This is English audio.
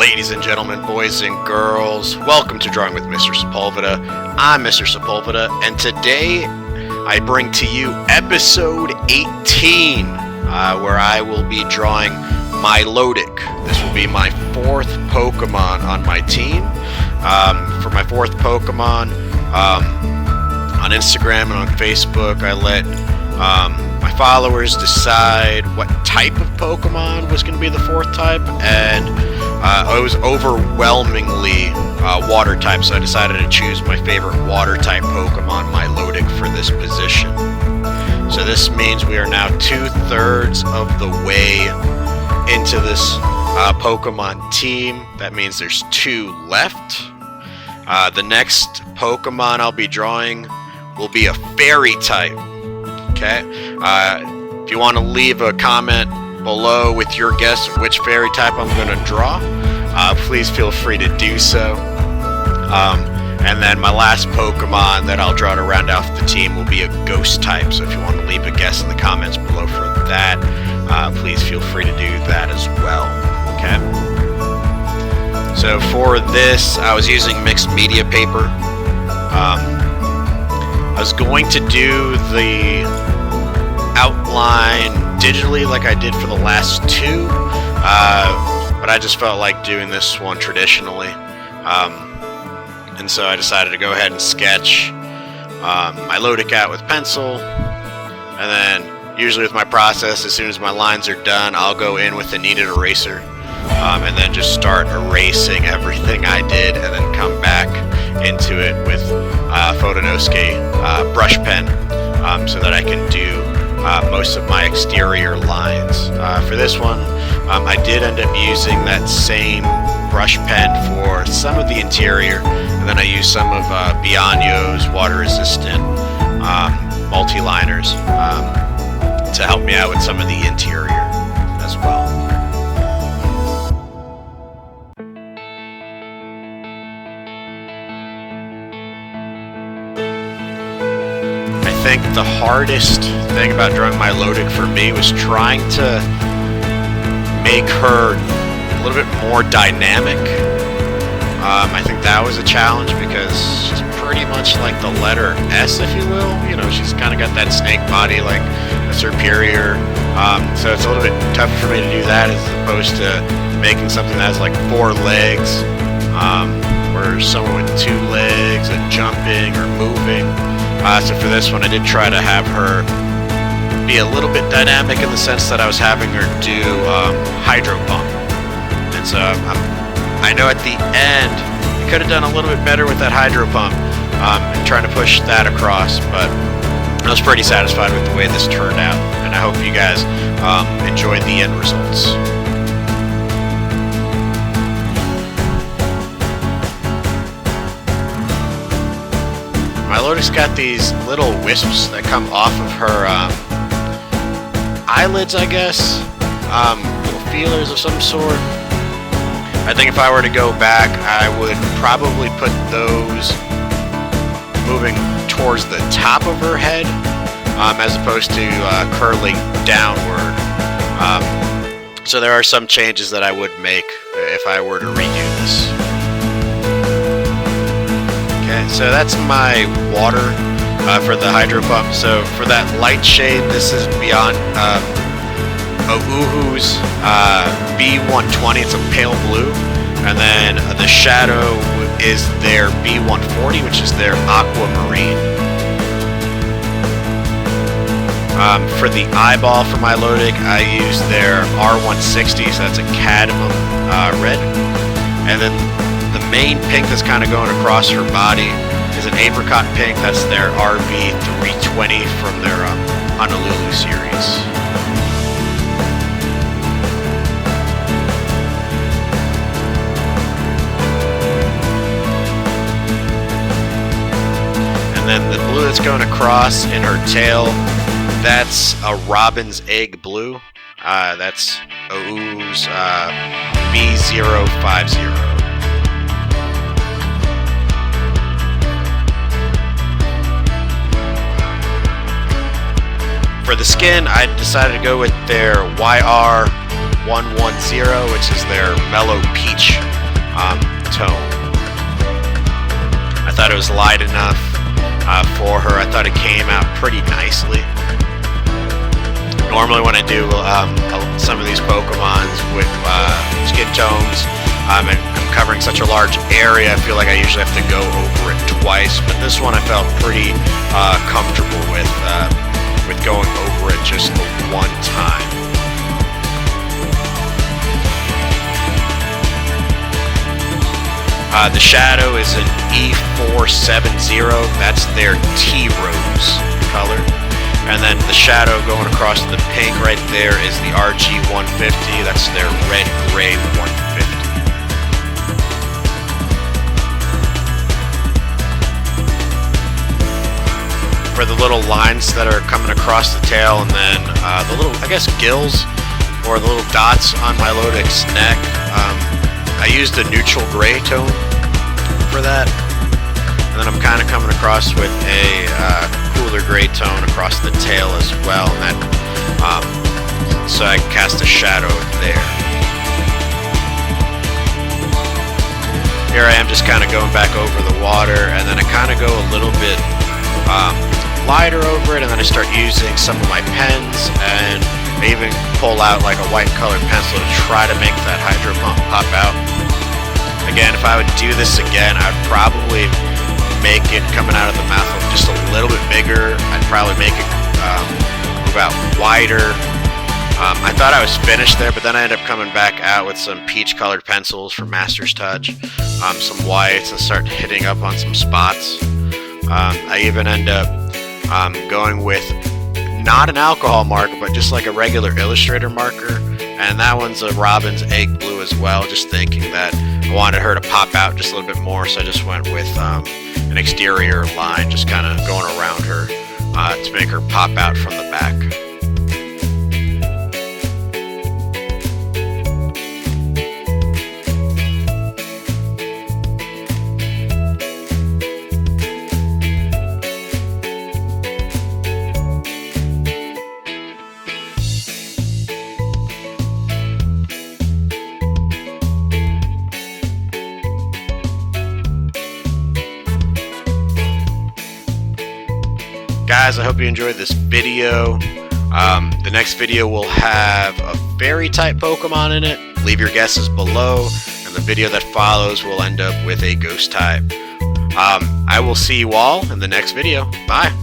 Ladies and gentlemen, boys and girls, welcome to Drawing with Mr. Sepulveda. I'm Mr. Sepulveda, and today I bring to you episode 18, where I will be drawing Milotic. This will be my fourth Pokemon on my team. For my fourth Pokemon, on Instagram and on Facebook, I let my followers decide what type of Pokemon was going to be the fourth type, and it was overwhelmingly water type, so I decided to choose my favorite water type Pokemon, Milotic, for this position. So this means we are now 2/3 of the way into this Pokemon team. That means there's 2 left. The next Pokemon I'll be drawing will be a fairy type. Okay? If you want to leave a comment below with your guess of which fairy type I'm going to draw, please feel free to do so. And then my last Pokemon that I'll draw to round off the team will be a ghost type, so if you want to leave a guess in the comments below for that, please feel free to do that as well. Okay? So for this, I was using mixed media paper. I was going to do the outline digitally like I did for the last 2, but I just felt like doing this one traditionally, and so I decided to go ahead and sketch Milotic out with pencil, and then usually with my process, as soon as my lines are done, I'll go in with a kneaded eraser, and then just start erasing everything I did, and then come back into it with Photonosuke brush pen, so that I can do most of my exterior lines. For this one, I did end up using that same brush pen for some of the interior, and then I used some of Bianyo's water-resistant multi-liners to help me out with some of the interior as well. I think the hardest thing about drawing Milotic for me was trying to make her a little bit more dynamic. I think that was a challenge because she's pretty much like the letter S, if you will. You know, she's kind of got that snake body like a superior. So it's a little bit tougher for me to do that as opposed to making something that has like 4 legs, or someone with 2 legs and jumping or moving. So for this one, I did try to have her be a little bit dynamic in the sense that I was having her do Hydro Pump. And so I know at the end, I could have done a little bit better with that Hydro Pump and trying to push that across, but I was pretty satisfied with the way this turned out, and I hope you guys enjoyed the end results. Milotic's got these little wisps that come off of her eyelids, I guess. Little feelers of some sort. I think if I were to go back, I would probably put those moving towards the top of her head, as opposed to curling downward. So there are some changes that I would make if I were to redo this. Okay, so that's my water for the Hydro Pump. So for that light shade, this is beyond Ouhu's B120. It's a pale blue, and then the shadow is their B140, which is their aquamarine. For the eyeball for Milotic, I use their R160, so that's a cadmium red, and then the main pink that's kind of going across her body is an apricot pink. That's their RB320 from their Honolulu series. And then the blue that's going across in her tail, that's a robin's egg blue. That's Ouhu's B050. For the skin, I decided to go with their YR 110, which is their mellow peach tone. I thought it was light enough for her. I thought it came out pretty nicely. Normally when I do some of these Pokemons with skin tones, and I'm covering such a large area, I feel like I usually have to go over it twice, but this one I felt pretty comfortable with going over it just the one time. The Shadow is an E470, that's their T-Rose color. And then the Shadow going across the pink right there is the RG150, that's their red-gray 150. For the little lines that are coming across the tail, and then the little, I guess, gills, or the little dots on Milotic's neck, I used a neutral gray tone for that, and then I'm kind of coming across with a cooler gray tone across the tail as well, and that, so I cast a shadow there. Here I am just kind of going back over the water, and then I kind of go a little bit lighter over it, and then I start using some of my pens, and I even pull out like a white colored pencil to try to make that Hydro Pump pop out. Again, if I would do this again, I'd probably make it coming out of the mouth just a little bit bigger. I'd probably make it move out wider. I thought I was finished there, but then I ended up coming back out with some peach colored pencils from Master's Touch, some whites, and start hitting up on some spots. I even end up going with not an alcohol marker, but just like a regular Illustrator marker, and that one's a Robin's Egg Blue as well, just thinking that I wanted her to pop out just a little bit more, so I just went with an exterior line, just kind of going around her to make her pop out from the back. Guys, I hope you enjoyed this video. The next video will have a fairy type Pokemon in it. Leave your guesses below, and the video that follows will end up with a ghost type. I will see you all in the next video. Bye.